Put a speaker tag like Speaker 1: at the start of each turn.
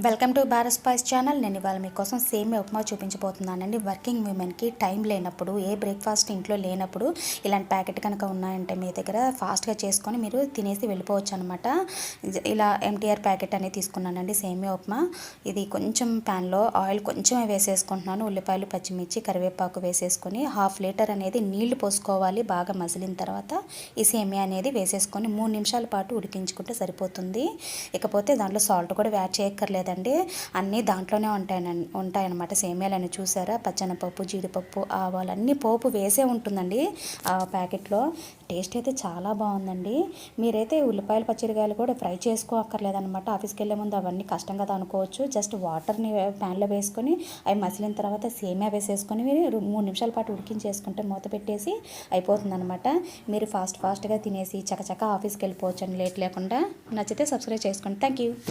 Speaker 1: Welcome to Bharat spice channel. నేను ఇవాళ మీకోసం సేమియా ఉప్మా చూపించబోతున్నానండి. వర్కింగ్ ఉమెన్కి టైం లేనప్పుడు, ఏ బ్రేక్ఫాస్ట్ ఇంట్లో లేనప్పుడు ఇలాంటి ప్యాకెట్ కనుక ఉన్నాయంటే మీ దగ్గర ఫాస్ట్గా చేసుకొని మీరు తినేసి వెళ్ళిపోవచ్చు అనమాట. ఇలా ఎంటీఆర్ ప్యాకెట్ అనేది తీసుకున్నానండి సేమియా ఉప్మా. ఇది కొంచెం ప్యాన్లో ఆయిల్ కొంచెమే వేసేసుకుంటున్నాను. ఉల్లిపాయలు, పచ్చిమిర్చి, కరివేపాకు వేసేసుకొని 1/2 లీటర్ అనేది నీళ్లు పోసుకోవాలి. బాగా మసిలిన తర్వాత ఈ సేమియా అనేది వేసేసుకొని 3 నిమిషాల పాటు ఉడికించుకుంటే సరిపోతుంది. ఇకపోతే దాంట్లో సాల్ట్ కూడా యాడ్ చేయక్కర్లేదు, అన్నీ దాంట్లోనే ఉంటాయన్నమాట. సేమియాలని చూసారా, పచ్చనపప్పు, జీడిపప్పు, ఆవాలు అన్నీ పోపు వేసే ఉంటుందండి ఆ ప్యాకెట్లో. టేస్ట్ అయితే చాలా బాగుందండి. మీరైతే ఉల్లిపాయలు, పచ్చిమిరకాయలు కూడా ఫ్రై చేసుకోక్కర్లేదన్నమాట. ఆఫీస్కి వెళ్ళే ముందు అవన్నీ కష్టం కదా అనుకోవచ్చు. జస్ట్ వాటర్ని ప్యాన్లో వేసుకొని అవి మసిలిన తర్వాత సేమియా వేసేసుకొని 3 నిమిషాల పాటు ఉడికించేసుకుంటే మూత పెట్టేసి అయిపోతుందన్నమాట. మీరు ఫాస్ట్గా తినేసి చకచకా ఆఫీస్కి వెళ్ళిపోవచ్చు అండి లేట్ లేకుండా. నచ్చితే సబ్స్క్రైబ్ చేసుకోండి. Thank you.